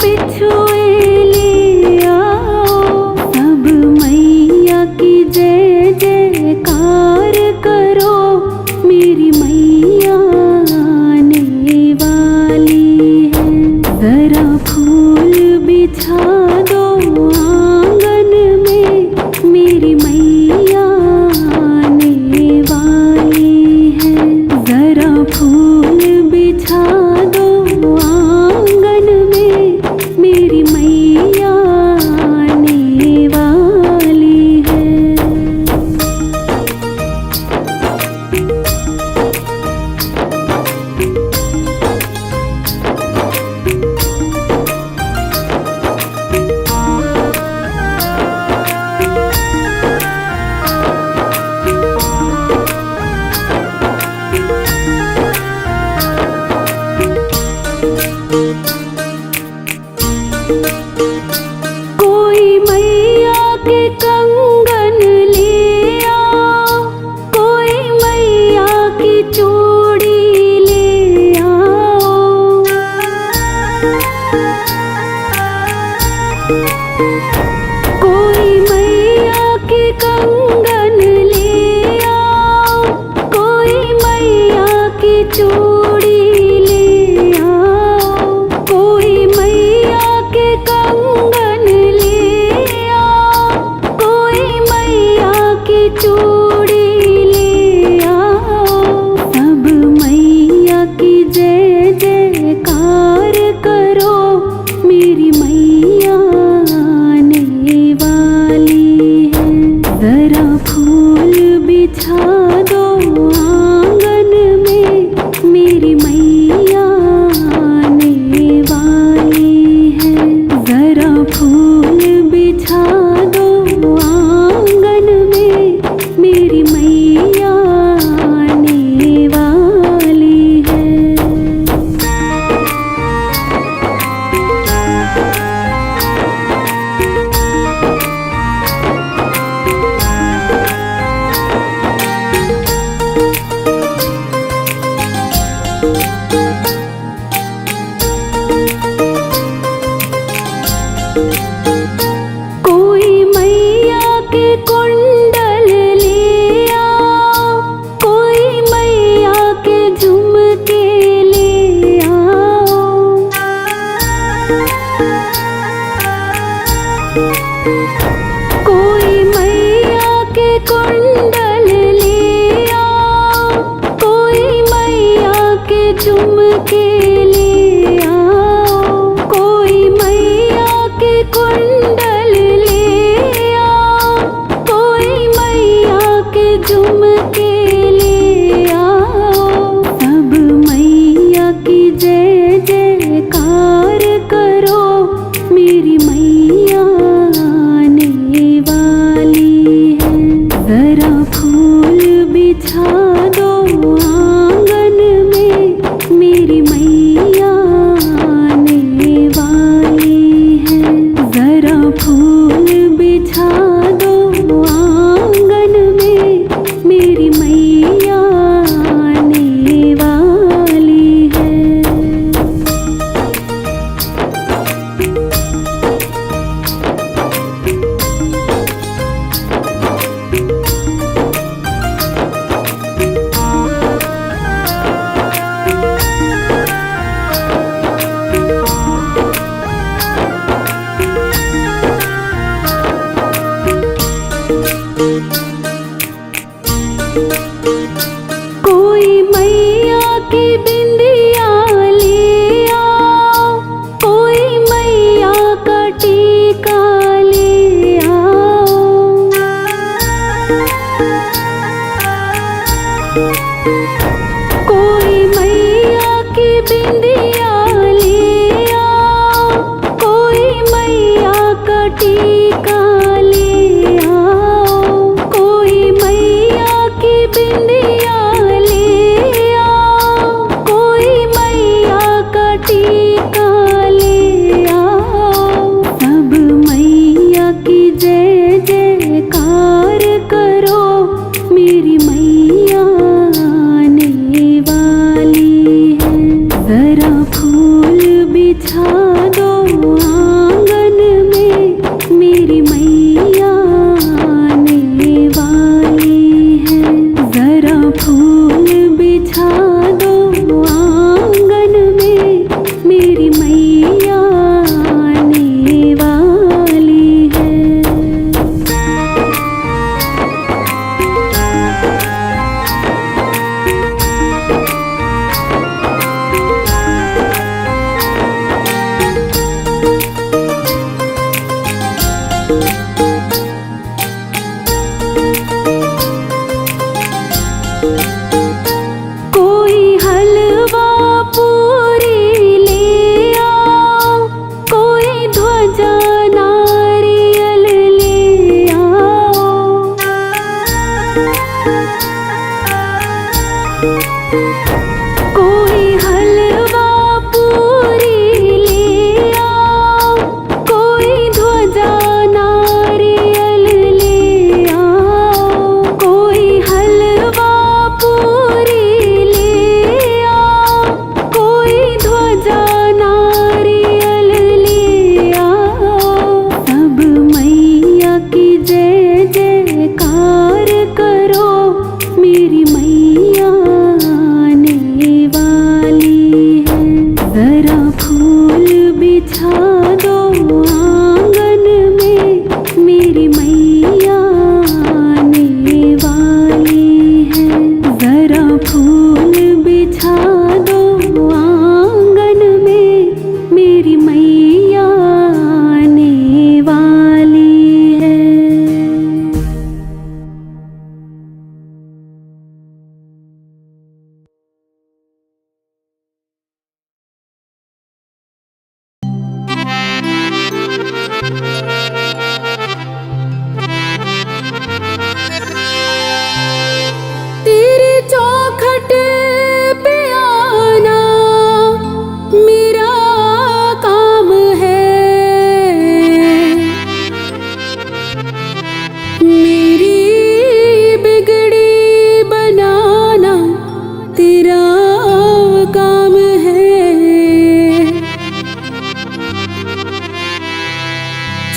बिछुए ले आओ, सब मैया की जय जयकार करो, मेरी मैया आने वाली है। जरा फूल बिछा दो आंगन में, मेरी मैया आने वाली है। जरा फूल बिछा दो आंगन में, मेरी मैया आने वाली है। कोई मैया के कंगन ले आओ, कोई मैया की चूड़ी ले आओ। कोई मैया के कंगन ले आओ, कोई मैया की चूड़ी ले आओ। कोई मैया के कंगन ले आओ, कोई मैया की चूड़ी ले आओ। सब मैया की जय जयकार करो, मेरी मैया आने वाली है। जरा फूल बिछा दो आंगन में, मेरी मैया आने वाली है। जरा फूल बिछा दो आंगन में, मेरी मैया आने वाली है। कोई मैया के कुंडल ले आओ, कोई मैया के झुमके ले आओ। कोई मैया के कुंडल ले आओ, कोई मैया के झुमके ले आओ। कोई मैया के कुंडल ले आओ, कोई मैया के झुमके ले आओ। सब मैया की जय जयकार करो, मेरी मैया आने वाली है। जरा फूल बिछा दो आंगन में, मेरी मैया आने वाली है। जरा फूल बिछा दो आंगन में, मेरी मैया आने वाली है। कोई मैया की बिंदिया ले आओ, कोई मैया का टीका ले आओ। कोई मैया की बिंदिया ले आओ, कोई मैया का टीका ले आओ। कोई मैया की बिंदिया ले आओ, कोई मैया का टीका ले आओ। सब मैया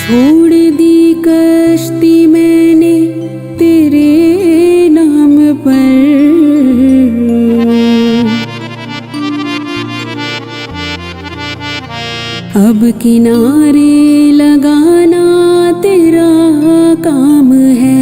छोड़ दी कश्ती मैंने तेरे नाम पर, अब किनारे लगाना तेरा काम है।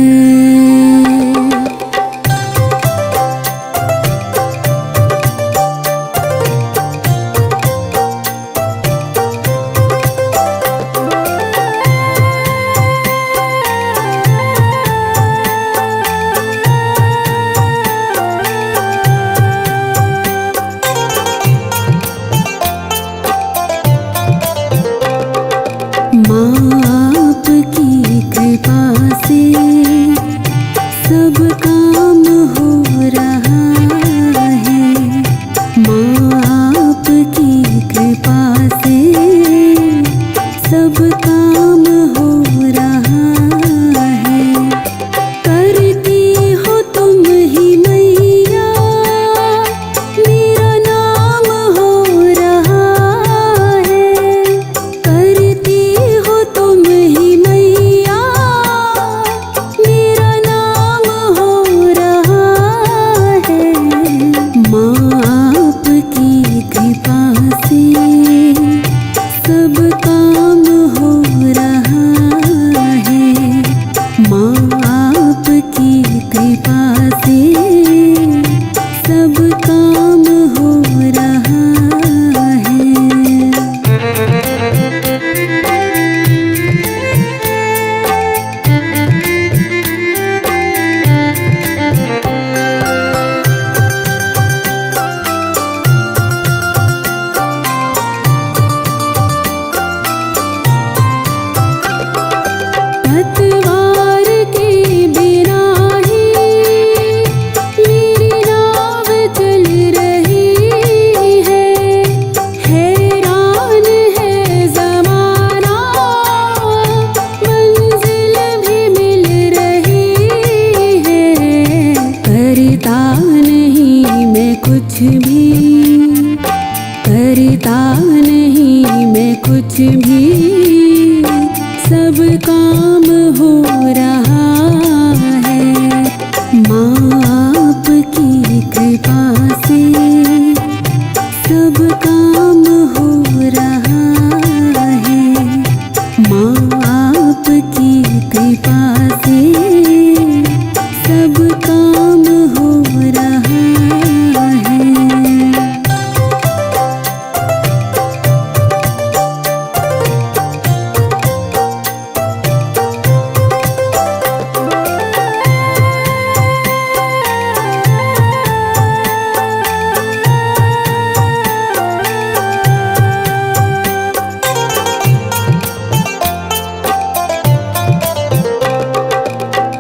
आपकी कृपा से सब काम हो रहा है, आपकी कृपा से सब काम हो रहा है। करती हो तुम ही मैया, मेरा नाम हो रहा है। करती हो तुम ही मैया, मेरा नाम हो रहा है। आपकी कृपा से सब काम हो रहा है, आपकी कृपा से सब काम हो रहा है। पतवार के बिना ही मेरी नाव चल रही है, हैरान है ज़माना, मंजिल भी मिल रही है। करता नहीं मैं कुछ भी, करता नहीं मैं कुछ भी, सब काम हो रहा है। आपकी कृपा से सब काम हो रहा है, आपकी कृपा से सब काम हो रहा है।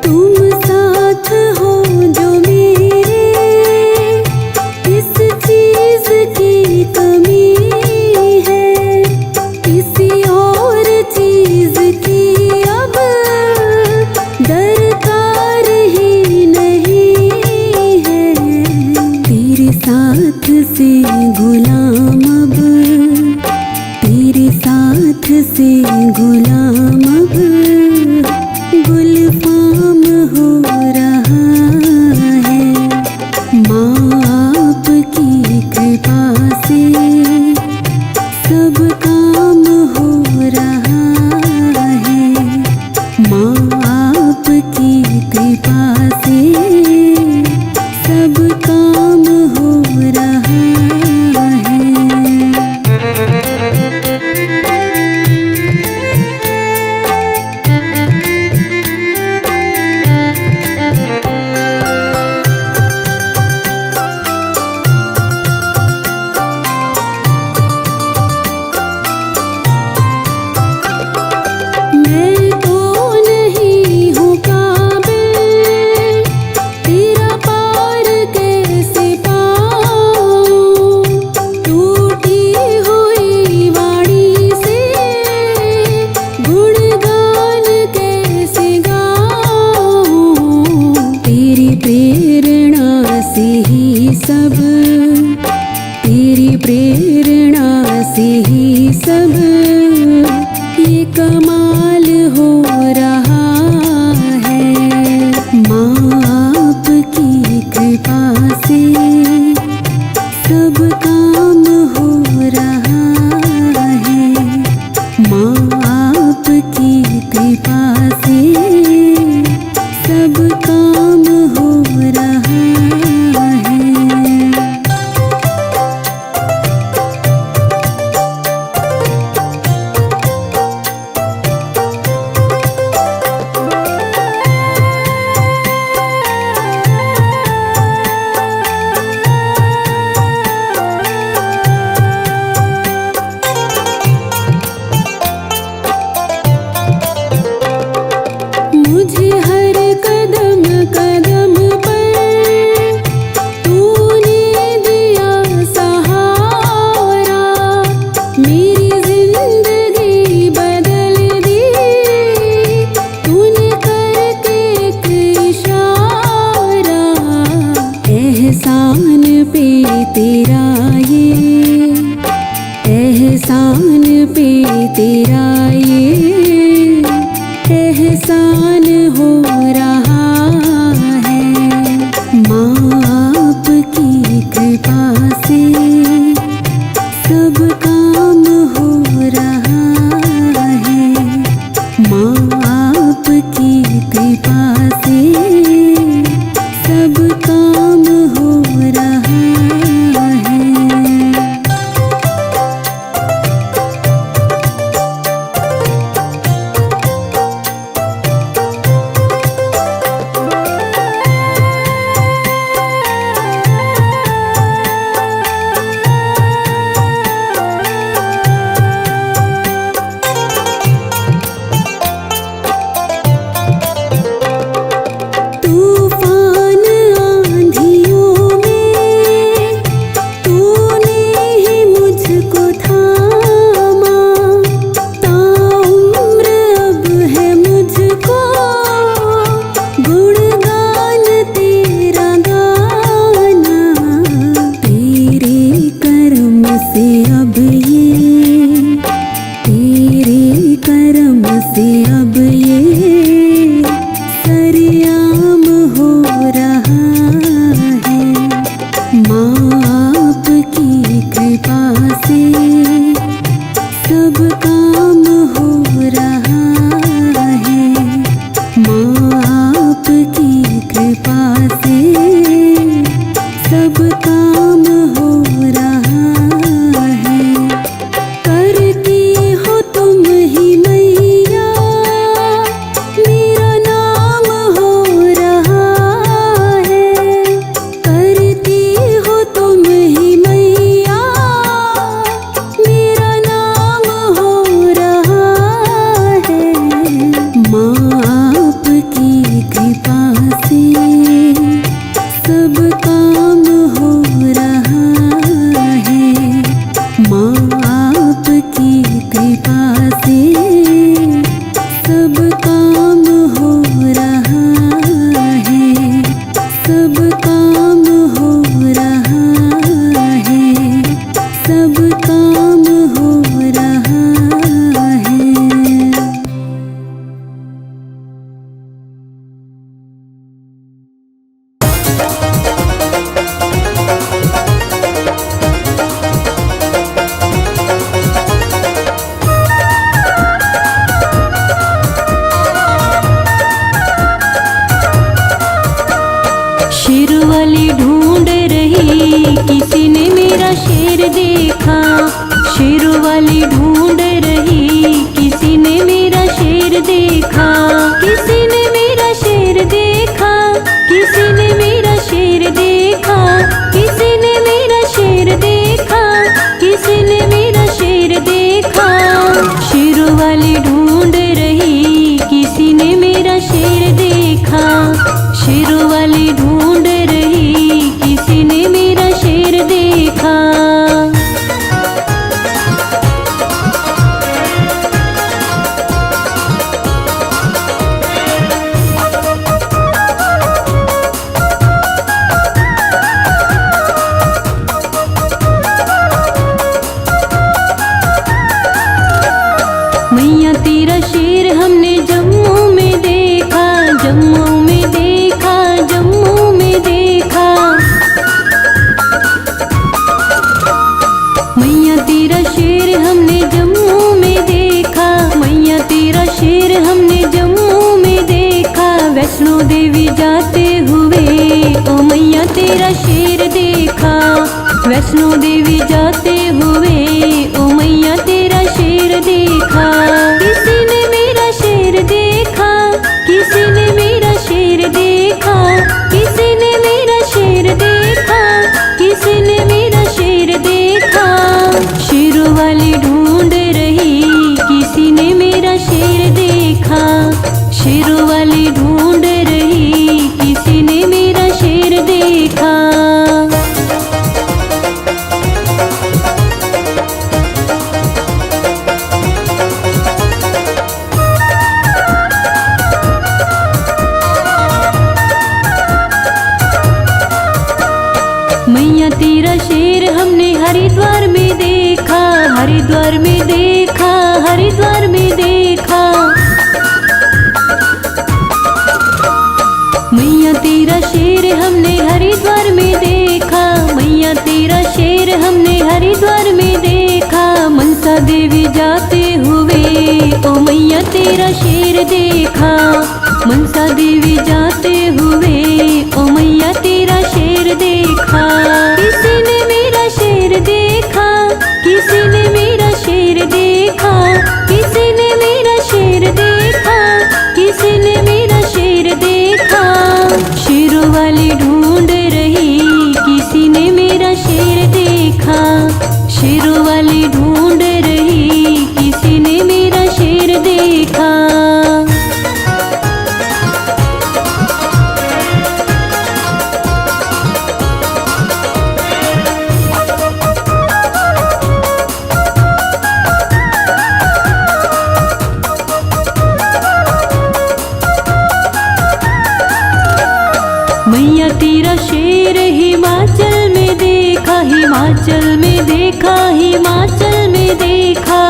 तुम साथ हो जो मेरे, किस चीज़ की कमी है, किसी और चीज़ की अब दरकार ही नहीं है। तेरे साथ से गुलाम अब, तेरे साथ से गुलाम अब गुलफाम हो रहा है। आपकी कृपा से सब काम हो रहा है, आपकी कृपा से सब काम हो रहा है। मैं तो नहीं हूँ काबिल, तेरा पार कैसे पाऊँ, टूटी हुई वाणी से गुणगान कैसे गाऊँ। तेरी प्रेरणा से ही सब, तेरी प्रेरणा से ही सब ये कमाल इंसान पे तेरा ये एहसान हो रहा है। माँ आपकी कृपा से सब काम हो रहा है। माँ आपकी कृपा से सब काम हो रहा है। तूफान आंधियों में तूने ही मुझको थामा। ताउम्र अब है मुझको गुणगान तेरा गाना। तेरे कर्म से अब ये, तेरे कर्म से अब ये सरेआम हो रहा है। माँ आपकी कृपा से सब काम हो रहा है। माँ आपकी कृपा से सब काम हो रहा है। करती हो तुम ही मैया, मेरा नाम हो रहा है। करती हो तुम ही मैया, मेरा नाम हो रहा है। माँ आपकी कृपा से सब काम हो रहा है। माँ आपकी कृपा से सब काम हो रहा है। सब काम हो रहा है। सब काम हो रहा है। शेर वाली ढूंढ रही, किसी ने मेरा शेर देखा। शेर वाली ढूंढ रही, किसी ने मेरा शेर देखा। किसी ने मेरा शेर देखा, किसी ने मेरा शेर देखा। किसी ने मेरा शेर देखा, किसी ने मेरा शेर देखा। शेर वाली ढूंढ रही, किसी ने मेरा शेर देखा। शेर वाली ढूंढ रही, किसी ने मेरा शेर देखा। मैया तेरा शेर हमने जम्मू में देखा। जम्मू में देखा, जम्मू में देखा। मैया तेरा शेर हमने जम्मू में देखा। मैया तेरा शेर हमने जम्मू में देखा। वैष्णो देवी जाते हुए ओ मैया तेरा शेर देखा। वैष्णो देवी जाते हुए ओ मैया तेरा शेर देखा। किसी ने मेरा शेर देखा, किसी ने मेरा शेर देखा। किसी ने मेरा शेर देखा, किसी ने मेरा शेर देखा। शेर वाली ढूंढ रही, किसी ने मेरा शेर देखा। शेर वाली ढूंढ रही, किसी ने मेरा शेर देखा। मैया तेरा शेर हमने हरिद्वार में देखा। हरिद्वार में देखा। में देखा। मैया तेरा शेर हमने हरिद्वार में देखा, मैया तेरा शेर हमने हरिद्वार में देखा। मनसा देवी जाते हुए ओ मैया तेरा शेर देखा, मनसा देवी जाते हुए ओ मैया तेरा शेर देखा। किसी ने मेरा शेर देखा, किसी ने मेरा शेर देखा, किसी ने मेरा शेर देखा, किसी ने मेरा शेर देखा। शेरों वाली ढूंढ रही, किसी ने मेरा शेर देखा, शेरों वाली ढूंढ रही, किसी ने मेरा शेर देखा। मैया तेरा शेर हिमाचल में देखा, हिमाचल में देखा, हिमाचल में देखा।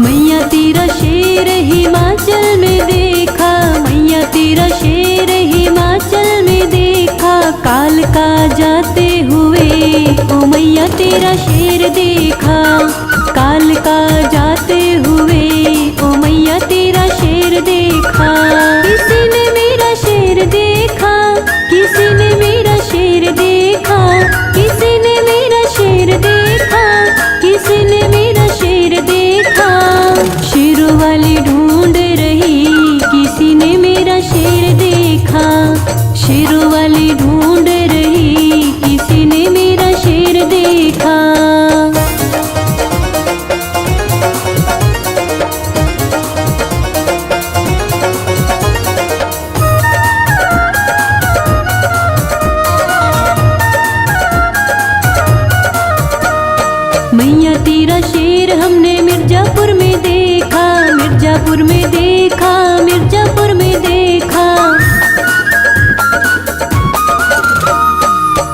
मैया तेरा शेर हिमाचल में देखा, मैया तेरा शेर हिमाचल में देखा। काल का जाते हुए ओ मैया तेरा शेर देखा, काल का जाते हुए ओ मैया तेरा शेर देखा। किसी ने मेरा शेर देखा, किसी ने मेरा शेर देखा, किसी ने मेरा शेर देखा, किसी ने मेरा शेर देखा। शेरों वाली ढूंढ रही, किसी ने मेरा शेर देखा, शेरों वाली ढूंढ रही, किसी ने मेरा शेर देखा। मैया तेरा शेर हमने मिर्जापुर में देखा, मिर्जापुर में देखा, मिर्जापुर में देखा।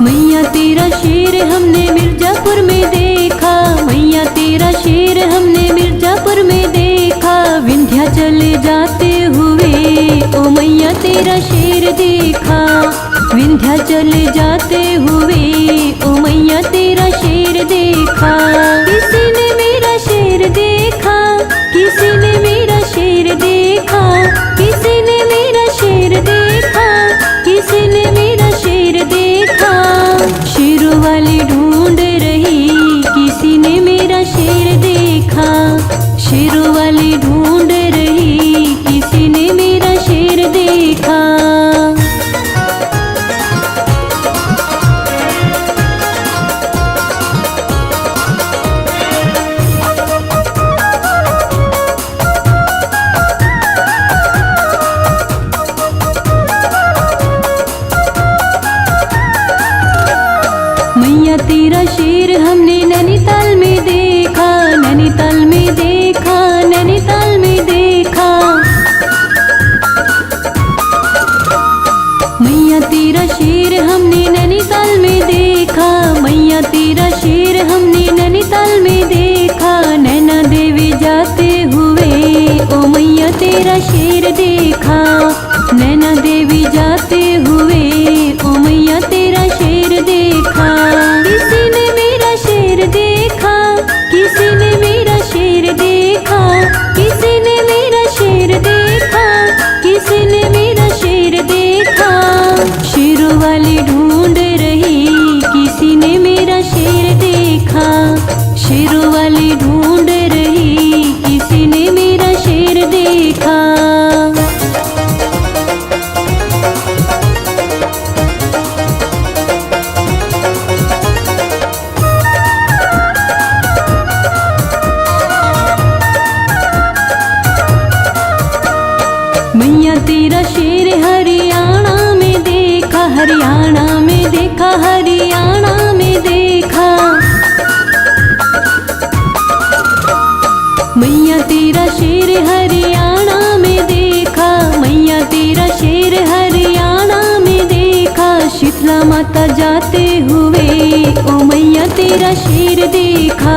मैया तेरा शेर हमने मिर्जापुर में देखा, मैया तेरा शेर हमने मिर्जापुर में देखा। विंध्याचल जाते हुए ओ मैया तेरा शेर देखा, विंध्याचल जाते हुए ओ मैया तेरा शेर देखा। किसी ने मेरा शेर देखा, किसी ने मेरा शेर देखा, किसी ने मेरा शेर देखा, किसी ने मेरा शेर देखा। शेरों वाली ढूंढ रही, किसी ने मेरा शेर देखा, शेरों वाली ढूंढ रही, किसी ने मेरा शेर देखा। मैया तेरा शेर हमने नैनीताल में देखा, नैनीताल में देखा, नैनीताल में देखा। मैया तेरा शेर हमने नैनीताल में देखा, मैया तेरा शेर हमने नैनीताल में देखा। नैना देवी जाते हुए ओ मैया तेरा शेर देखा, नैना देवी जाते हुए ओ मैया तेरा शेर देखा। किसी ने मेरा शेर देखा, किसी ने मेरा शेर देखा, किसी ने मेरा शेर देखा, किसी ने मेरा शेर देखा। शेरों वाली ढूंढ रही, किसी ने मेरा शेर देखा, शेरों वाली ढूंढ रही, किसी ने मेरा शेर देखा। मैया तेरा शेर हरियाणा में देखा, हरियाणा में देखा, हरियाणा में देखा। मैया तेरा शेर हरियाणा में देखा, मैया तेरा शेर हरियाणा में देखा। शीतला माता जाते हुए ओ मैया तेरा शेर देखा,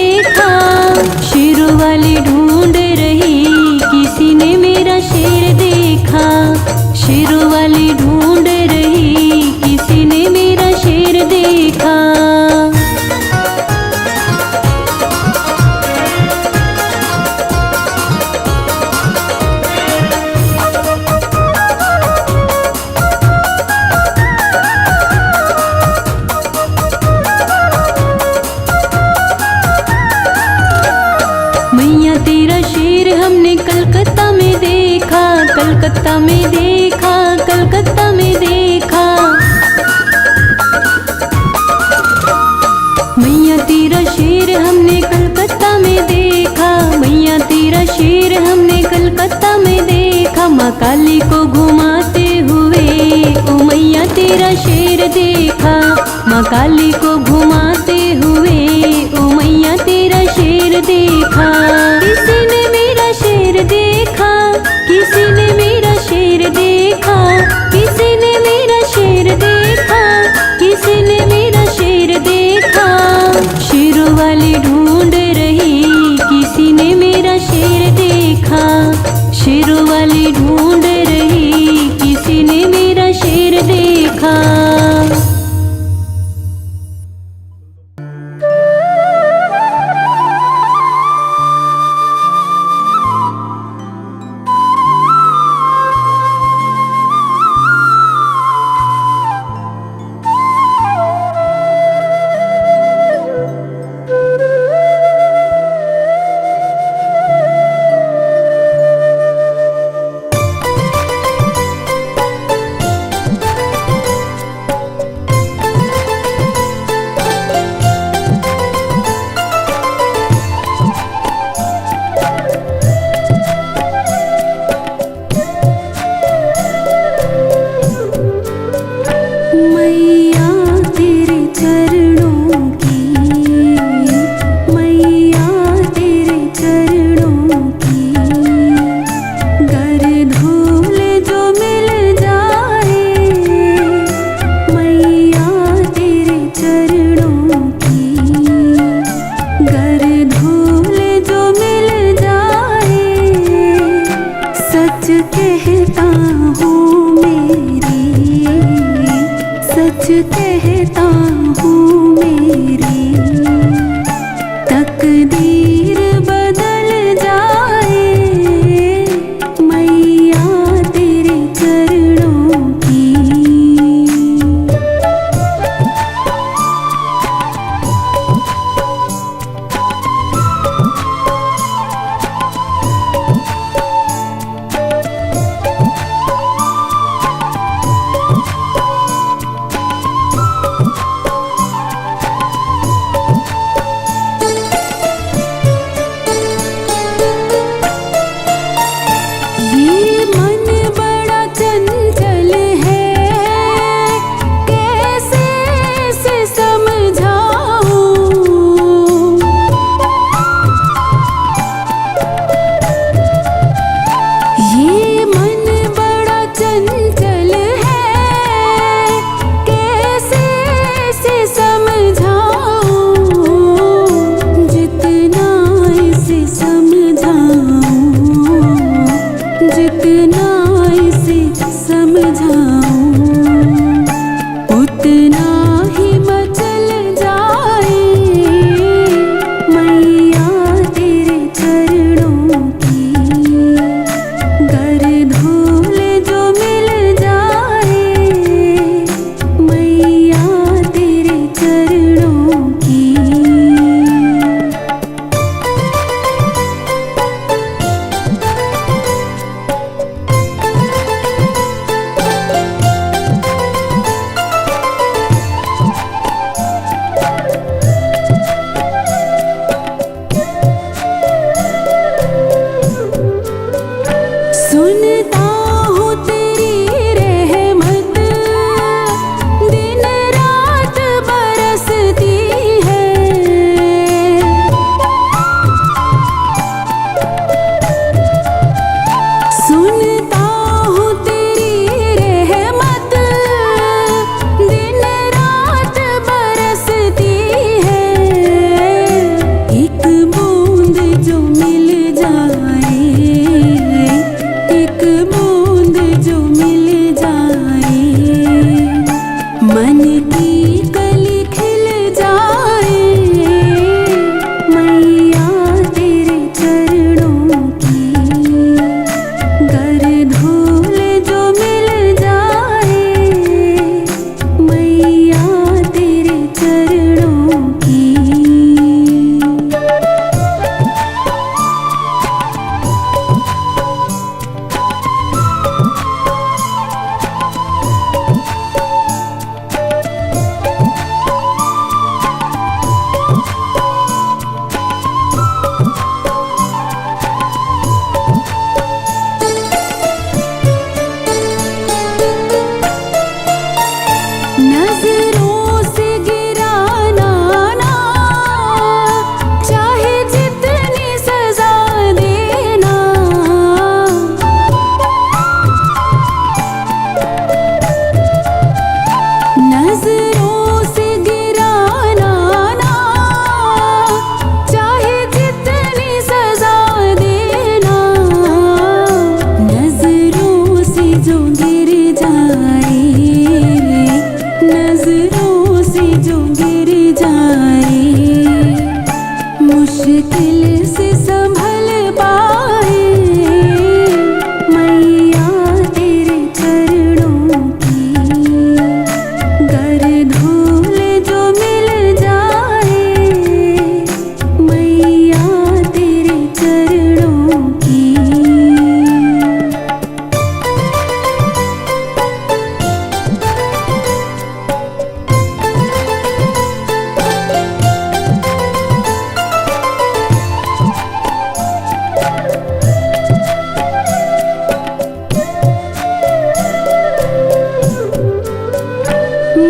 देखा। शेरों वाली ढूंढ रही, किसी ने मेरा शेर देखा। शेरों वाली ढूंढ रही, किसी ने मेरा शेर देखा। मैया तेरा शेर हमने कलकत्ता में देखा, कलकत्ता में देखा, कलकत्ता में देखा। मैया तेरा शेर हमने कलकत्ता में देखा। मैया तेरा शेर हमने कलकत्ता में देखा। माँ काली को घुमाते हुए ओ मैया तेरा शेर देखा। माँ काली को घुमाते हुए ओ मैया तेरा शेर देखा। किसी ने मेरा शेर देखा, किसी ने मेरा शेर देखा। कहता हूँ मेरी तकदीर बदल जाए मैया तेरे चरणों की। मुश्किल से संभल पाए मैया तेरे चरणों की। गर धूल जो मिल जाए मैया तेरे चरणों की।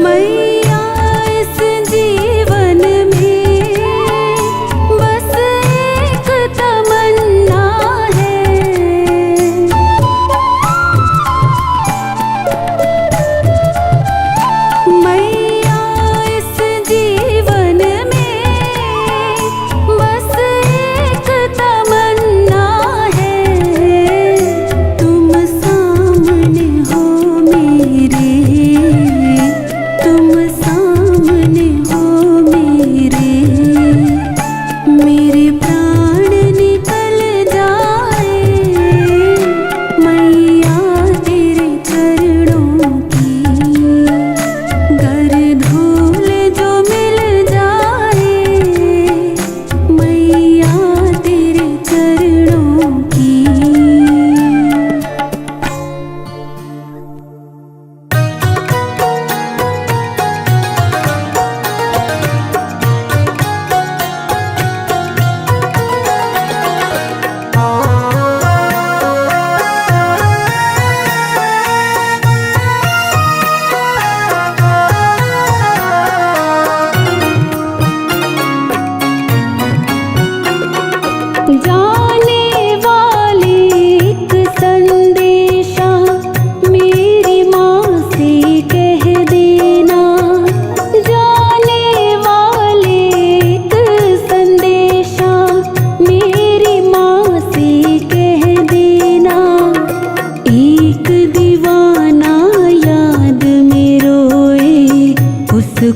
मैया इस जीवन में बस एक तमन्ना है, मैया इस जीवन में बस एक तमन्ना है। तुम सामने हो मेरे, तुम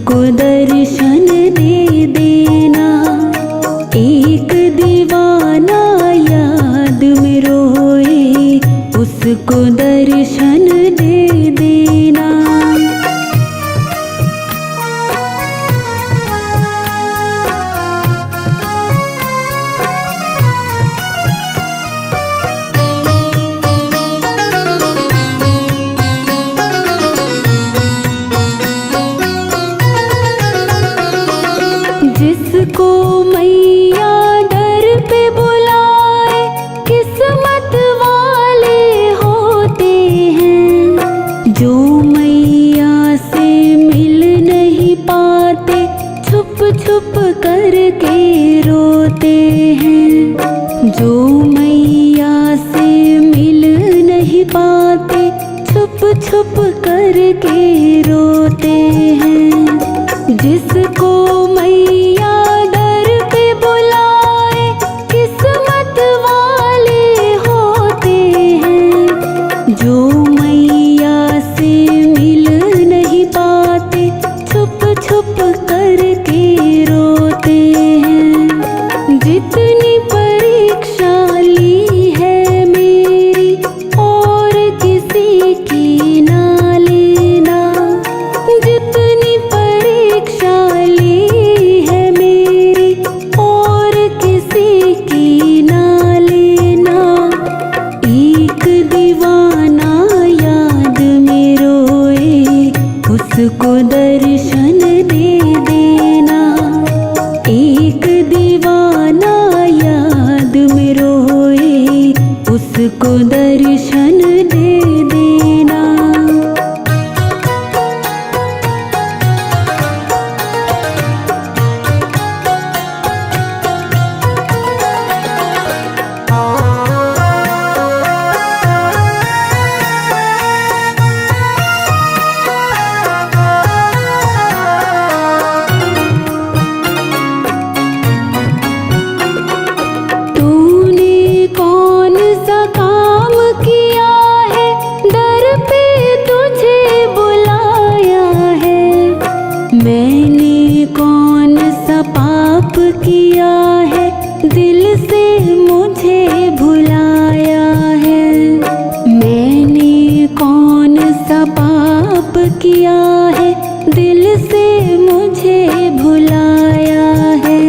उसको दर्शन दे देना। एक दीवाना याद में रोए, उसको दर्शन दे देना। जिसको मैया दर पे बुलाए, किस्मत वाले होते हैं। जो मैया से मिल नहीं पाते, छुप छुप करके रोते हैं। जो मैया से मिल नहीं पाते, छुप छुप करके रोते हैं। जिसको मैया दर पे बुलाए, किस्मत वाले होते हैं। जो मैया से मिल नहीं पाते, छुप छुप करके रोते हैं। जितनी परीक्षा ली है मेरी, और किसी की ना लेना। जितनी परीक्षा ली है मेरी, और किसी की ना लेना। एक दीवाना याद में रोए, उसको दर्शन दे देना। एक दीवाना याद में रोए, उसको दर्शन दे देना। तूने कौन सा काम किया है, दर पे तुझे बुलाया है। मैंने कौन सा पाप किया है, दिल से मुझे भुलाया है। मैंने कौन सा पाप किया है, दिल से मुझे भुलाया है।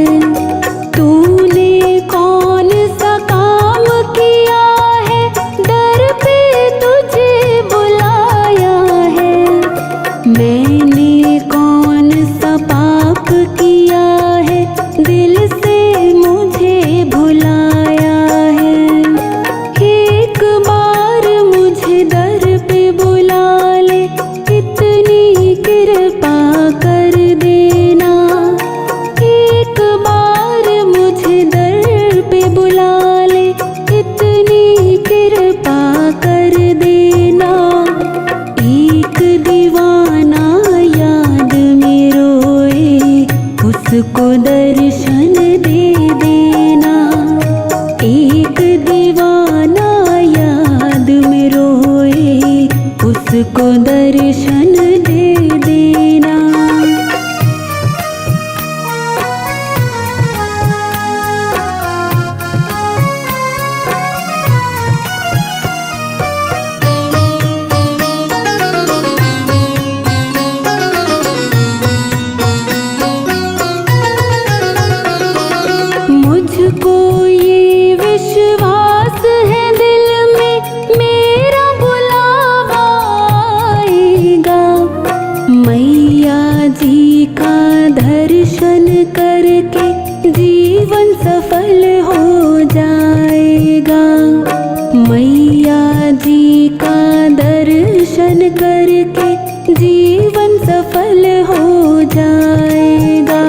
तूने कौन सा काम किया है, दर पे तुझे बुलाया है। मैंने कौन सा पाप किया है, दिल से मुझे भुलाया है। एक बार मुझे दर पे बुला ले, इतनी कृपा कर देना। एक बार मुझे दर पे बुला ले, इतनी कृपा कर देना। एक दीवाना याद में रोए, उसको दर्शन दे देना। एक दीवाना याद में रोए, उसको दर्शन दे देना। मुझको ये विश्वास है दिल में, मेरा बुलावा आएगा। मैया जी का दर्शन करके जीवन सफल हो जाएगा। मैया जी का दर्शन करके जीवन सफल हो जाएगा।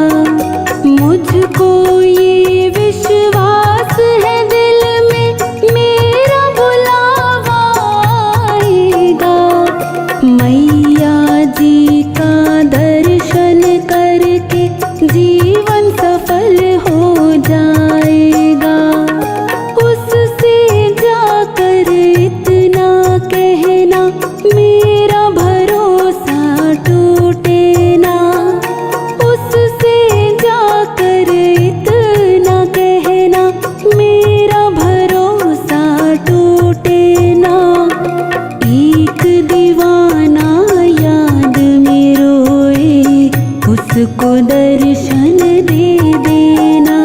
मुझको ये विश्वास है दिल में, मेरा बुलावा आएगा। मैया जी का दर्शन करके जीवन सफल हो जाएगा। उससे जाकर इतना कहना, मेरा भरोसा टूटे ना। उसको दर्शन दे देना।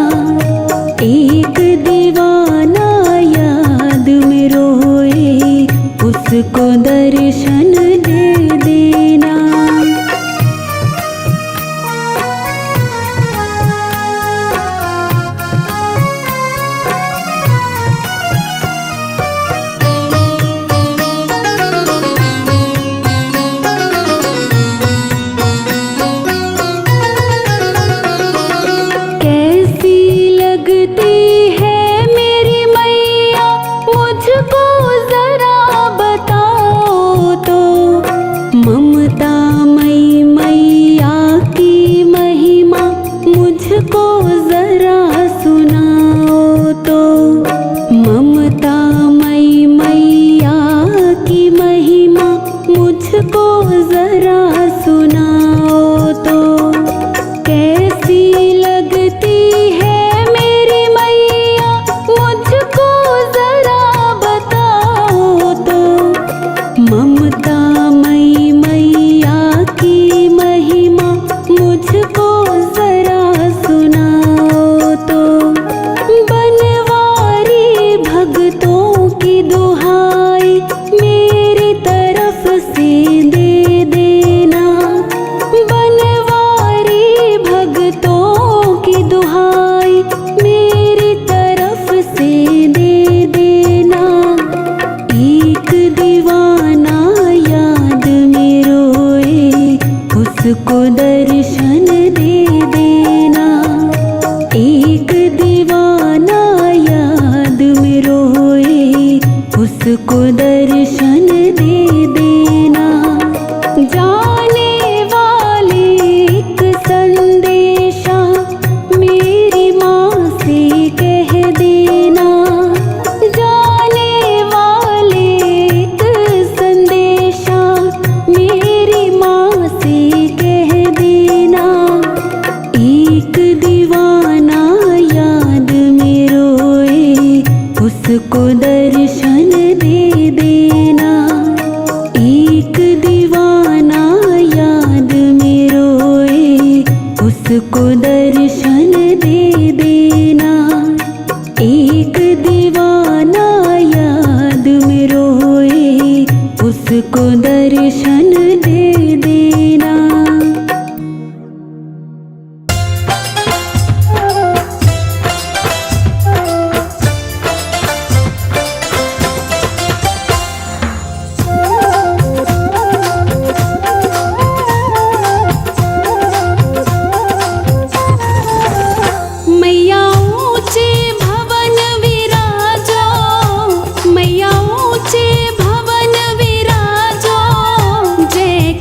एक दीवाना याद में रोए, उसको दर्शन दे देना। उसको दर्शन दे देना। एक दीवाना याद में रोए, उसको दर्शन दे देना। जाने वाले एक संदेशा मेरी माँ से कह देना। जाने वाले एक संदेशा मेरी माँ से कह देना। एक दीवाना याद में रोए, उसको दर्शन दे देना। एक दीवाना याद में रोए, उसको दर्शन दे देना। एक दीवाना याद में रोए, उसको दर्शन दे देना। मैया ऊंचे भवन विराजो, मैया ऊंचे भवन विराजो, जय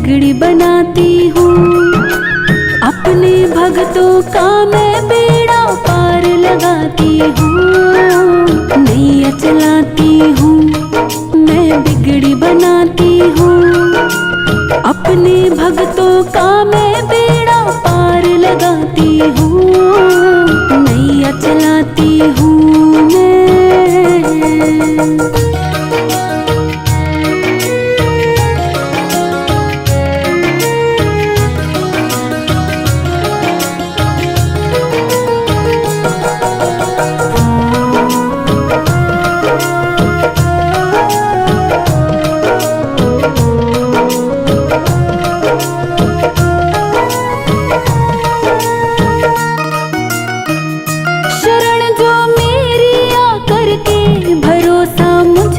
बिगड़ी बनाती हूँ। अपने भक्तों का मैं बेड़ा पार लगाती हूँ। नैया चलाती हूँ, मैं बिगड़ी बनाती हूँ। अपने भक्तों का मैं बेड़ा पार लगाती हूँ। नैया चलाती हूँ मैं।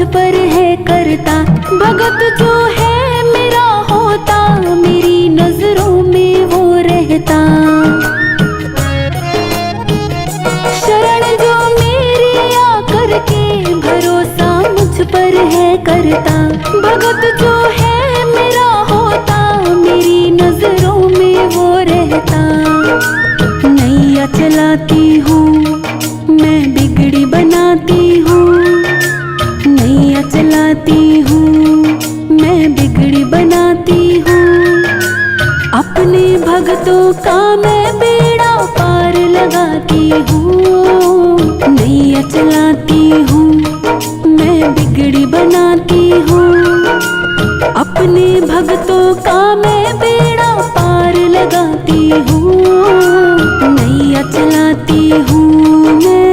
पर है करता, भगत जो है मेरा होता, मेरी नजरों में वो रहता। शरण जो मेरी आकर के भरोसा मुझ पर है करता, भगत जो है मेरा होता, मेरी नजरों में वो रहता। नैया चलाती हूँ, मैं बिगड़ी बनाती हूँ। नैया चलाती हूँ, मैं बिगड़ी बनाती हूँ। अपने भक्तों का मैं बेड़ा पार लगाती हूँ। नैया चलाती हूँ, मैं बिगड़ी बनाती हूँ। अपने भक्तों का मैं बेड़ा पार लगाती हूँ। नैया चलाती हूँ मैं।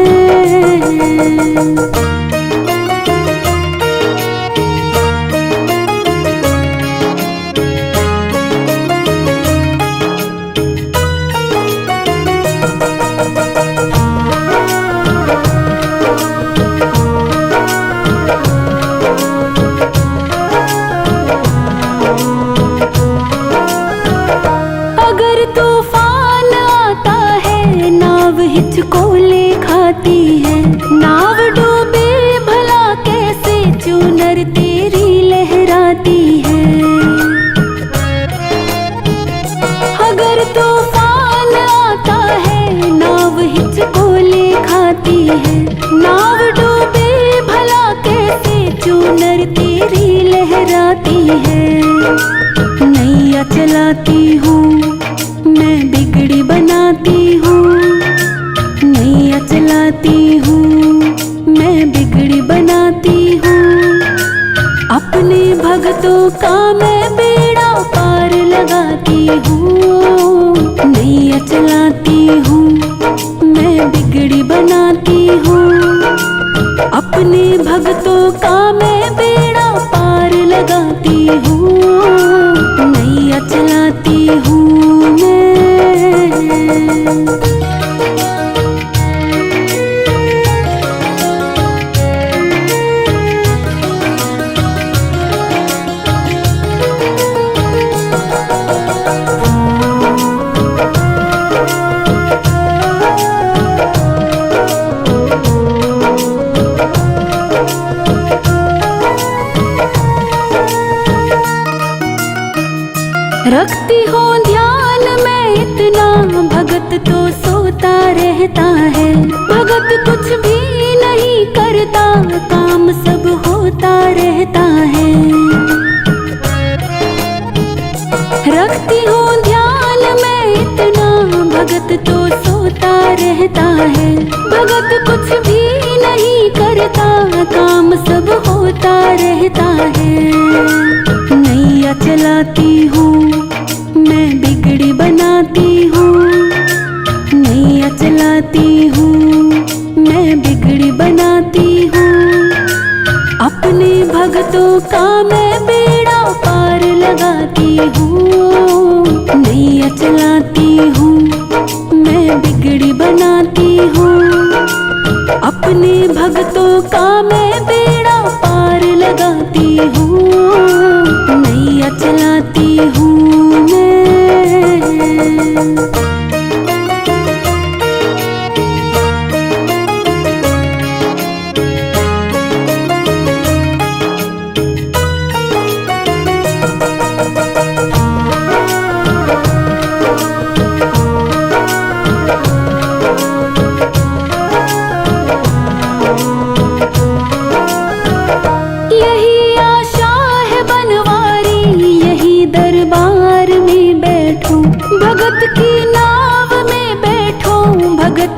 हिचको ले खाती है, नाव डूबे भला कैसे चूनर तेरी लहराती है। अगर तूफान आता है, नाव हिचको ले खाती है, नाव डूबे भला कैसे चूनर तेरी लहराती है। नैया चलाती हूँ, मैं बिगड़ी बनाती हूँ। नैया चलाती हूँ, मैं बिगड़ी बनाती हूँ। अपने भक्तों का मैं बेड़ा पार लगाती हूँ। नैया चलाती हूँ, मैं बिगड़ी बनाती हूँ। अपने भक्तों का मैं बेड़ा पार लगाती हूँ। नैया चलाती हूँ मैं। रखती हूँ ध्यान मैं इतना, भगत तो सोता रहता है। भगत कुछ भी नहीं करता, काम सब होता रहता है। रखती हूँ ध्यान मैं इतना, भगत तो सोता रहता है। भगत कुछ भी नहीं करता, काम सब होता रहता है। नैया चलाती हूँ, मैं बिगड़ी बनाती हूँ। नैया चलाती हूँ, मैं बिगड़ी बनाती हूँ। अपने भक्तों का मैं बेड़ा पार लगाती हूँ। नैया चलाती हूँ, मैं बिगड़ी बनाती हूँ। अपने भक्तों का मैं बेड़ा पार लगाती हूँ। नैया चलाती हूँ मैं।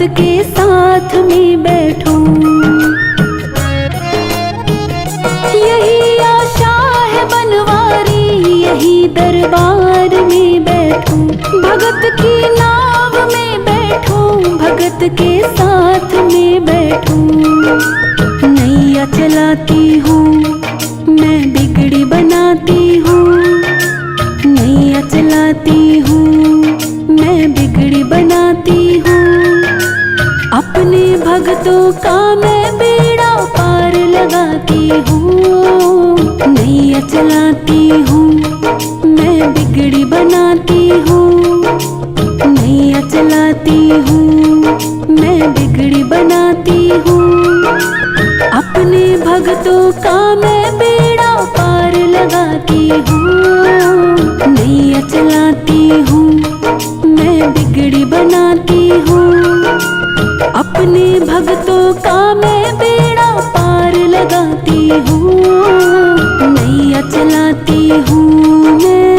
के साथ में बैठूं। यही आशा है बनवारी, यही दरबार में बैठूं। भगत की नाव में बैठूं, भगत के साथ में बैठूं। नैया चलाती हूँ मैं, बिगड़ी बनाती हूँ। नैया चलाती हूँ मैं, बिगड़ी बनाती हूँ। अपने भगतों का मैं बेड़ा पार लगाती हूँ। नैया चलाती हूँ मैं, बिगड़ी बनाती हूँ। नैया चलाती हूँ मैं, बिगड़ी बनाती हूँ। अपने भगतों का मैं बेड़ा पार लगाती हूँ। नैया चलाती हूँ मैं, बिगड़ी बनाती हूँ। अपने भगतों का मैं बेड़ा पार लगाती हूँ। नैया चलाती हूँ मैं।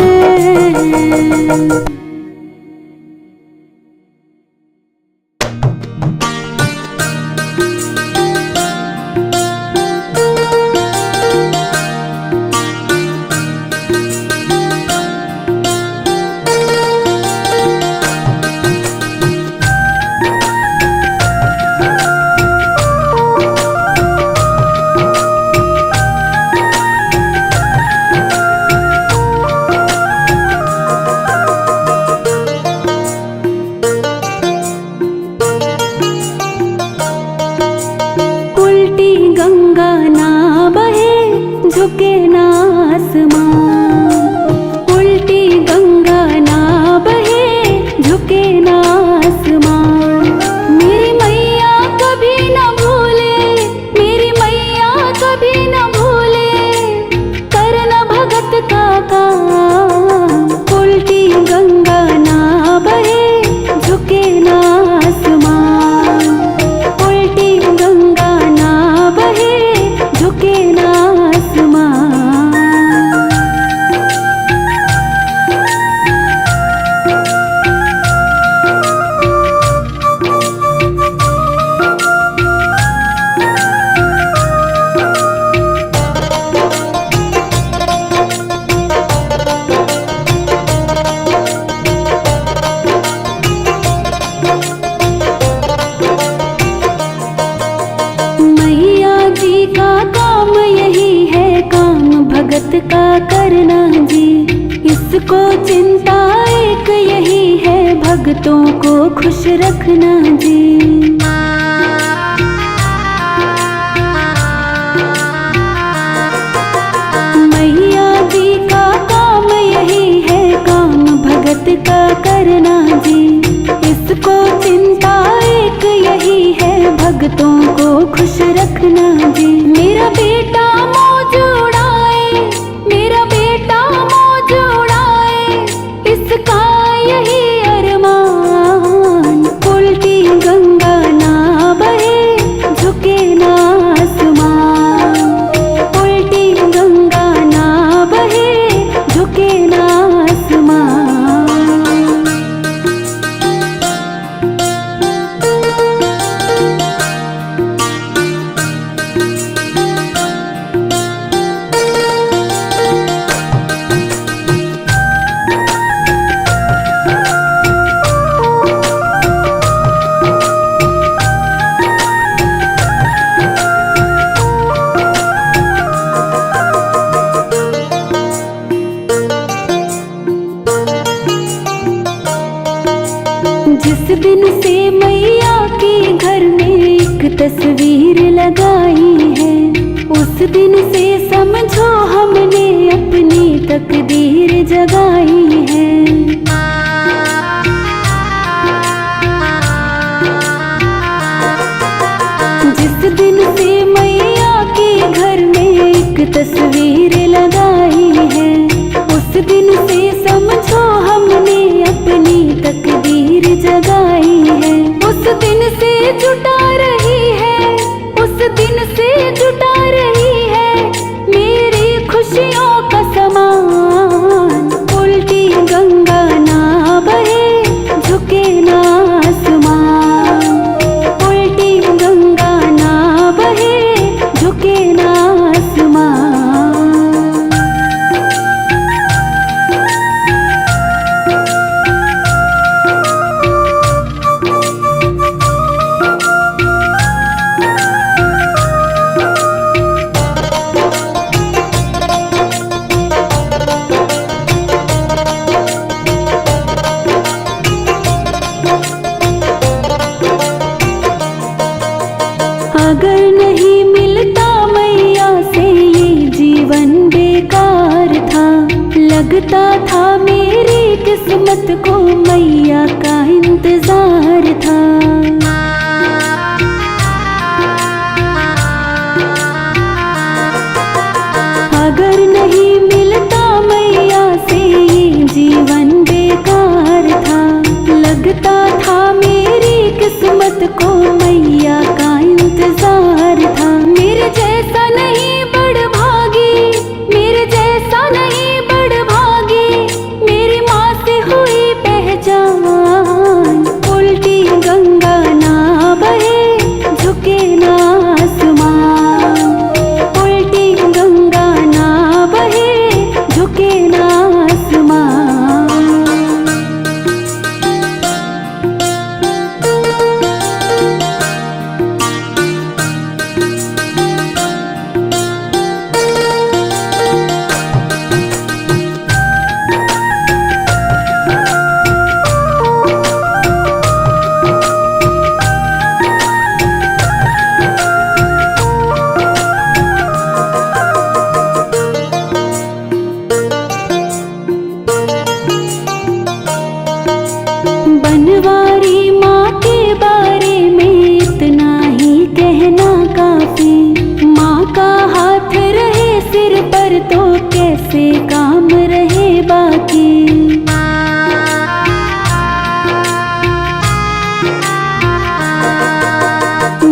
झुके ना आसमां, उल्टी गंगा ना बहे, झुके ना आसमां। मेरी मैया कभी ना भूले, मेरी मैया कभी ना भूले, करना भगत का काम। उल्टी गंगा ना बहे, झुके ना आसमां। उल्टी गंगा ना बहे, झुके ना आसमां। भगत का करना जी, इसको चिंता एक यही है, भगतों को खुश रखना जी। मैया जी का काम यही है, काम भगत का करना जी। इसको चिंता एक यही है, भगतों को खुश रखना जी। मेरा बेटा मौज उड़ाए, मेरा बेटा मौज उड़ाए, इसका यही अरमान। उल्टी गंगा ना बहे, झुके ना आसमान। उल्टी गंगा ना बहे, झुके ना आसमान। जिस दिन से मैया के घर में एक तस्वीर लगाई है, उस दिन से समझो हमने अपनी तकदीर जगाई है। जिस दिन से मैया के घर में एक तस्वीर लगाई है, उस दिन से समझो हमने अपनी तकदीर जगाई है। उस दिन से जुटा रही है, उस दिन से जुटा रही है, मेरी खुशियों का समान। उल्टी गंगा ना बहे, झुके ना आसमान। लगता था मेरी किस्मत को मैया का इंतजार था। अगर नहीं मिलता मैया से ये जीवन बेकार था। लगता था मेरी किस्मत को मैया का इंतजार था। मेरे जैसा नहीं बड़ भागी, मेरे जैसा नहीं बड़ भागी, मेरी माँ से हुई पहचान। उल्टी गंगा ना बहे झुके ना आसमान, उल्टी गंगा ना बहे झुके ना आसमान। बनवारी माँ के बारे में इतना ही कहना काफी। माँ का हाथ रहे सिर पर तो कैसे काम रहे बाकी।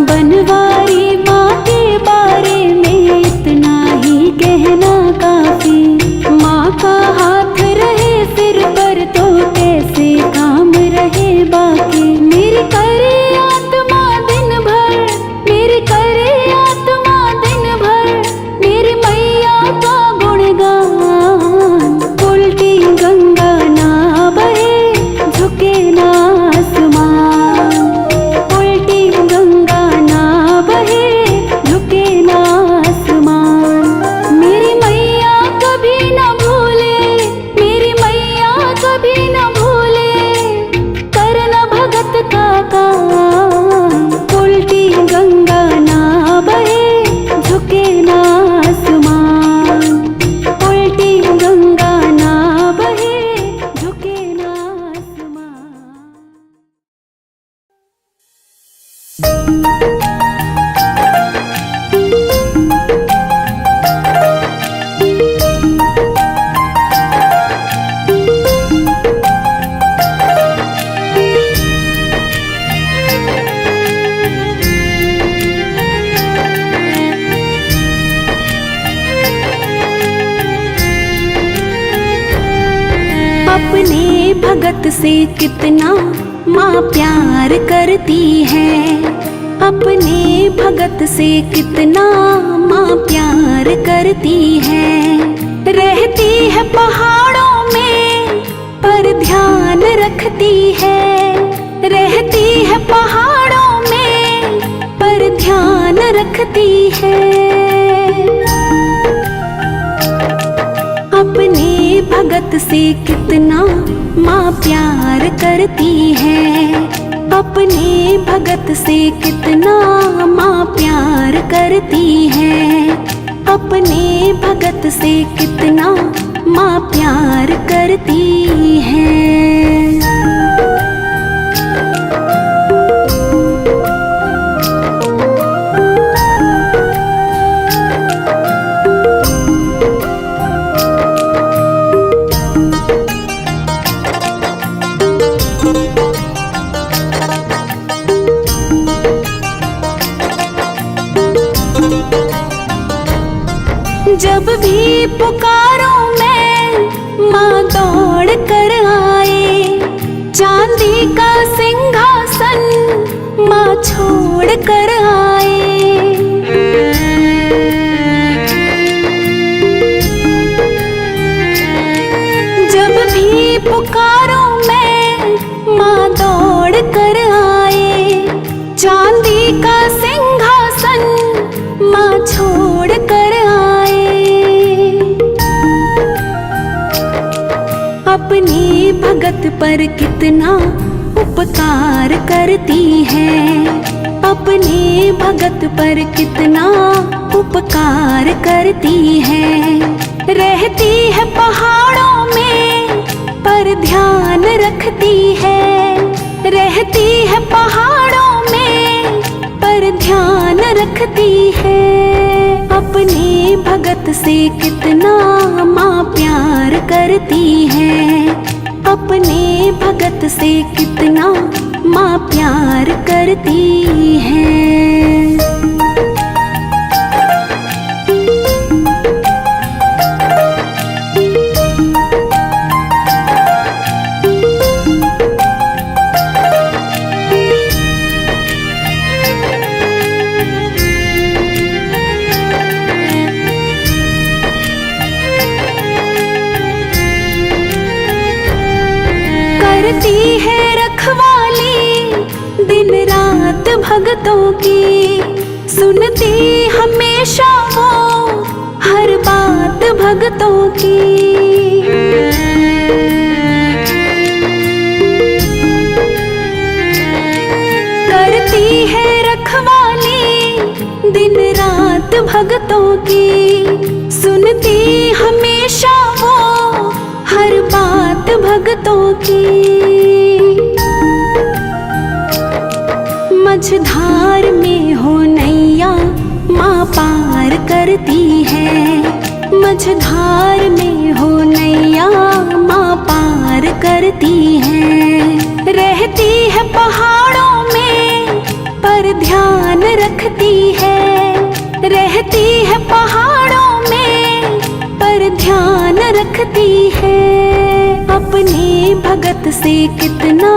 बनवारी माँ के बारे में इतना ही कहना काफी। माँ का हाथ रहे सिर पर तो कैसे काम रहे बाकी। मेरी करे आत्मा दिन भर, मेरी करे आत्मा दिन भर, मेरी मैया का गुणगान। उल्टी गंगा ना बहे झुके ना आसमान, उल्टी गंगा ना बहे झुके ना आसमान। मेरी मैया कभी ना भूले, मेरी मैया कभी ना भूले करना भगत का काम। उल्टी गंगा ना बहे झुके ना आसमान, उल्टी गंगा ना बहे झुके ना आसमान। अपने भगत से कितना माँ प्यार करती है। अपने भगत से कितना माँ प्यार करती है। रहती है पहाड़ों में पर ध्यान रखती है। रहती है पहाड़ों में पर ध्यान रखती है। अपने भगत से कितना माँ प्यार करती है। अपने भगत से कितना माँ प्यार करती है। अपने भगत से कितना माँ प्यार करती है। जब भी पुकारो मैं माँ दौड़ कर आए। चांदी का सिंहासन माँ छोड़ कर आए। जब भी पुकारो मैं माँ दौड़ कर आए। चांदी का सिंहासन माँ छोड़ कर आए। अपने भगत पर कितना उपकार करती है। अपने भगत पर कितना उपकार करती है। रहती है पहाड़ों में पर ध्यान रखती है, रहती है पहाड़ों में पर ध्यान रखती है। अपने भगत से कितना माँ प्यार करती है, अपने भगत से कितना माँ प्यार करती है। करती है रखवाली दिन रात भगतों की, सुनती हमेशा वो हर बात भगतों की। करती है रखवाली दिन रात भगतों की, सुनती हमेशा वो हर बात भगतों की। मझधार में हो नैया माँ पार करती है, मझधार में हो नैया माँ पार करती है। रहती है पहाड़ों में पर ध्यान रखती है, रहती है पहाड़ों में पर ध्यान रखती है। अपने भगत से कितना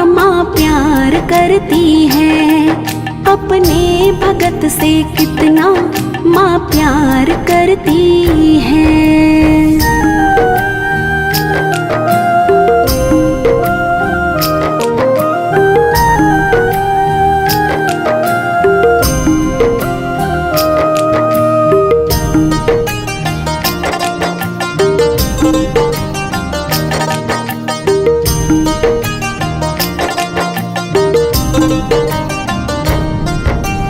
माँ प्यार करती है, अपने भगत से कितना माँ प्यार करती है।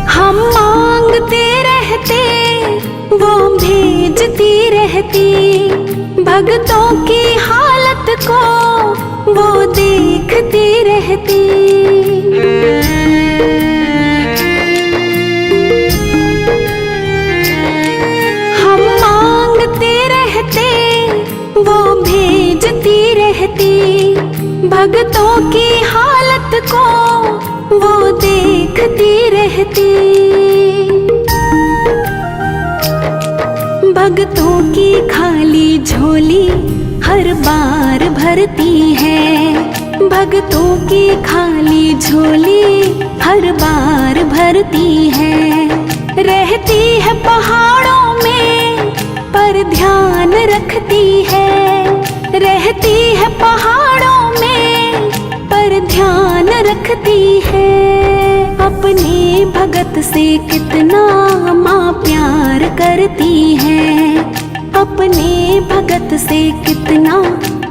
हम मांगते रहते वो भेजती रहती, भगतों की हालत को वो देखती रहती। हम मांगते रहते वो भेजती रहती, भगतों की हालत को वो देखती रहती। भगतों की खाली झोली हर बार भरती है, भगतों की खाली झोली हर बार भरती है। रहती है पहाड़ों में पर ध्यान रखती है, रहती है पहाड़ों में पर ध्यान रखती है। अपने भगत से कितना माँ प्यार करती है, अपने भगत से कितना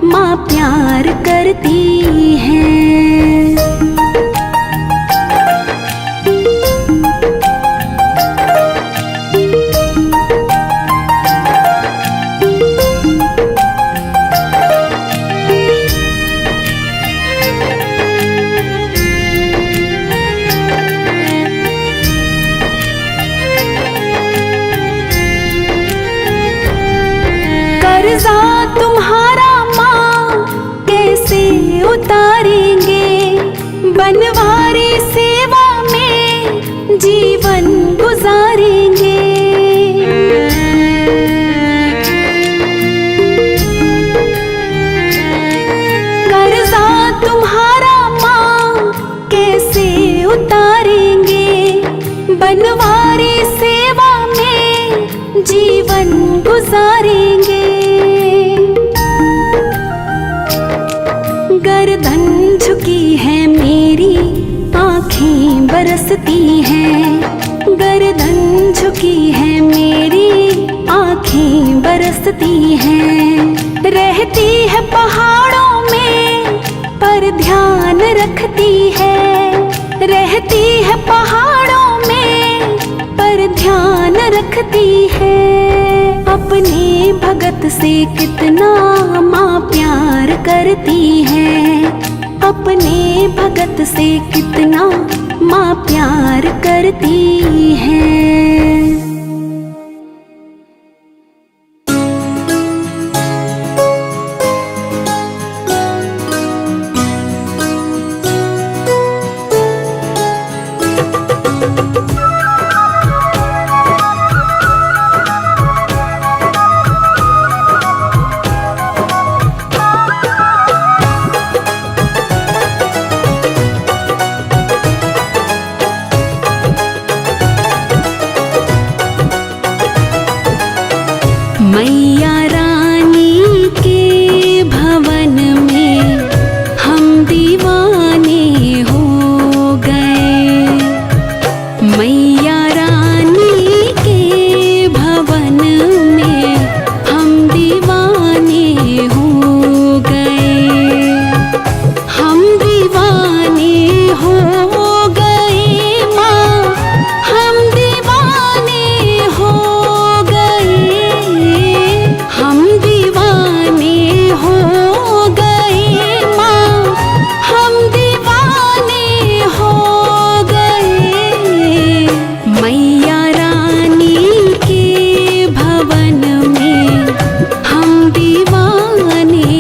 माँ प्यार करती है। कर्जा तुम्हारा माँ कैसे उतारेंगे, बनवारी सेवा में जीवन गुजारेंगे। कर्जा तुम्हारा माँ कैसे उतारेंगे, बनवारी सेवा में जीवन गुजारेंगे। गर्दन झुकी है मेरी आँखें बरसती हैं, गर्दन झुकी है मेरी आँखें बरसती हैं। रहती है पहाड़ों में पर ध्यान रखती है, रहती है पहाड़ों में पर ध्यान रखती है। अपने भगत से कितना माँ प्यार करती है, अपने भगत से कितना माँ प्यार करती है। मैया रानी के भवन में हम दीवाने हो गए, मैया रानी के भवन में हम दीवाने हो गए, हम दीवाने हो गए माँ, हम दीवाने हो गए, हम दीवाने हो गए माँ, हम दीवाने हो गए। मैया रानी के भवन में हम दीवाने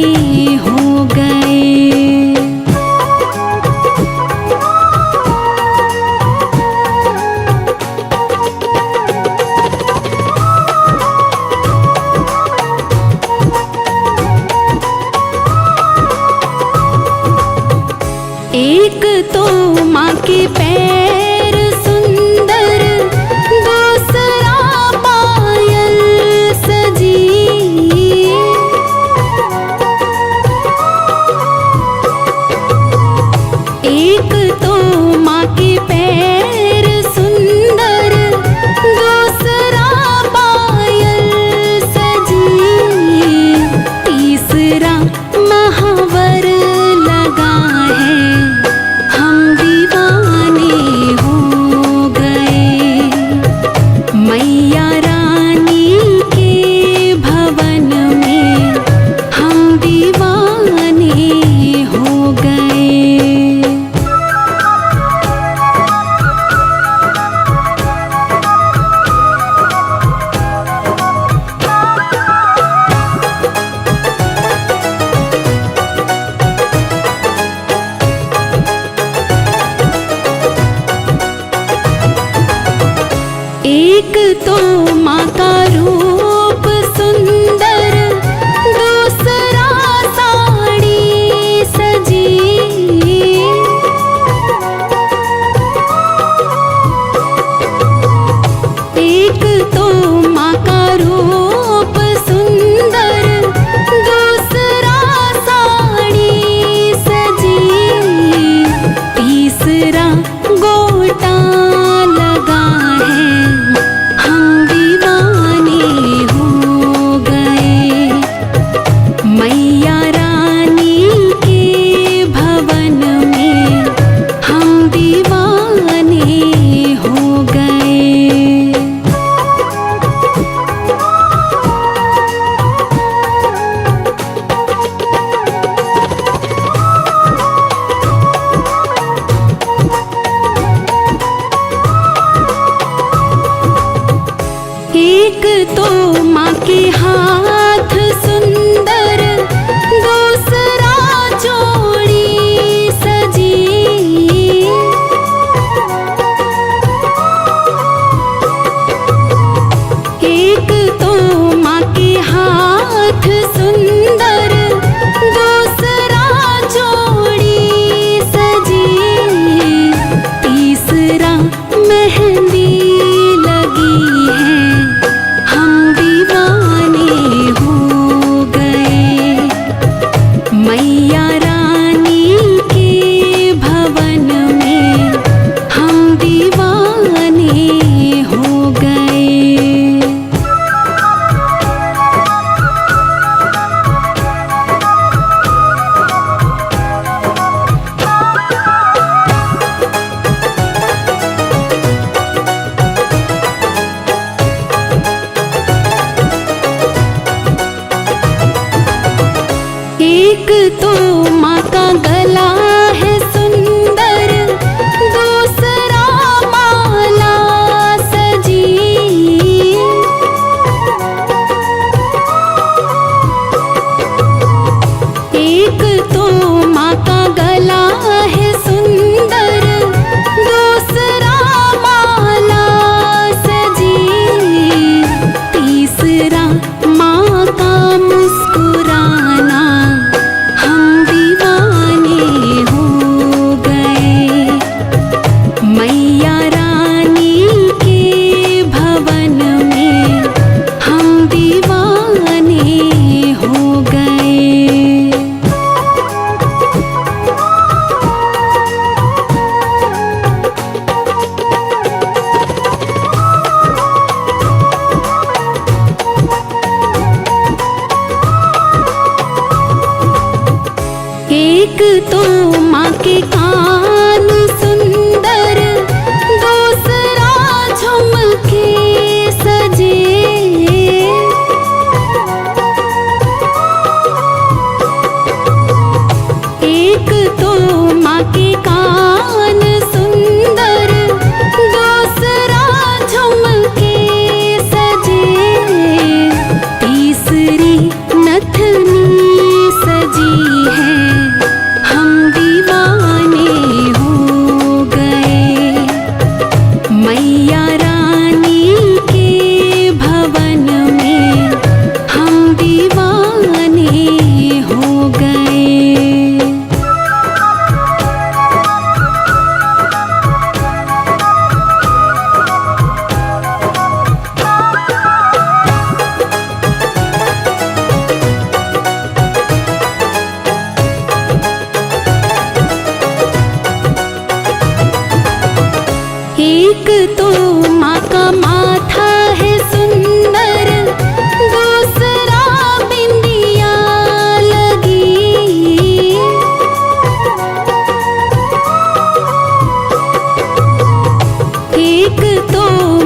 हो गए। एक तो माँ के पैर सुंदर, दूसरा पायल सजी, एक तो माँ के पैर सुंदर, दूसरा पायल सजी, तीसरा महावर लगा है, हम दीवाने हो गए। मैया रानी के भवन में हम दीवाने हो गए। एक तो माँ का रूप सुंदर, दूसरा साड़ी सजी, एक तो माँ का रूप सुंदर, दूसरा साड़ी सजी, तीसरा गोटा लगा है, हम दीवाने हो गए। मैया रानी के भवन में हम दीवाने हो गए। एक तो माँ के हाथ सुंदर, दूसरा चूड़ी सजी, एक तो माँ के हाथ सुंदर, दूसरा चूड़ी सजी, तीसरा मेहंदी लगी है, हम दीवाने हो गए। मैया रानी के भवन में हम दीवाने हो गए। एक तो माँ का गला है सुंदर, दूसरा माला सजी, तीसरा माँ का मुस्कुराना, हम दीवाने हो गए। मैया रानी के भवन में हम दीवाने हो गए। एक तो माँ के कान सुंदर, दूसरा झुमके सजे, एक तो माँ के कान सुंदर, दूसरा झुमके सजे, तीसरी नथनी सजी है, हम दीवाने हो गए। मैया रानी के भवन में हम दीवाने हो गए। एक तो माँ का माथा है सुंदर, दूसरा बिंदिया लगी, एक तो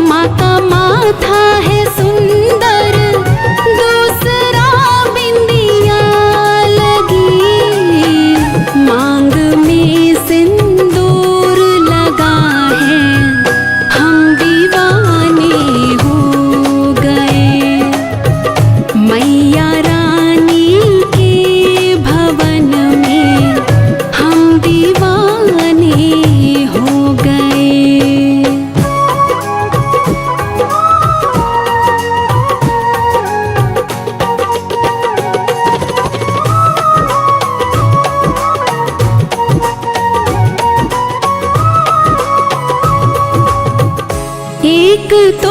माँ का माथा है सुंदर, दूसरा बिंदिया लगी, मांग में सिंदूर लगा है, हम दीवाने हो गए। मैया रानी के भवन में हम दीवाने हो गए। एक तो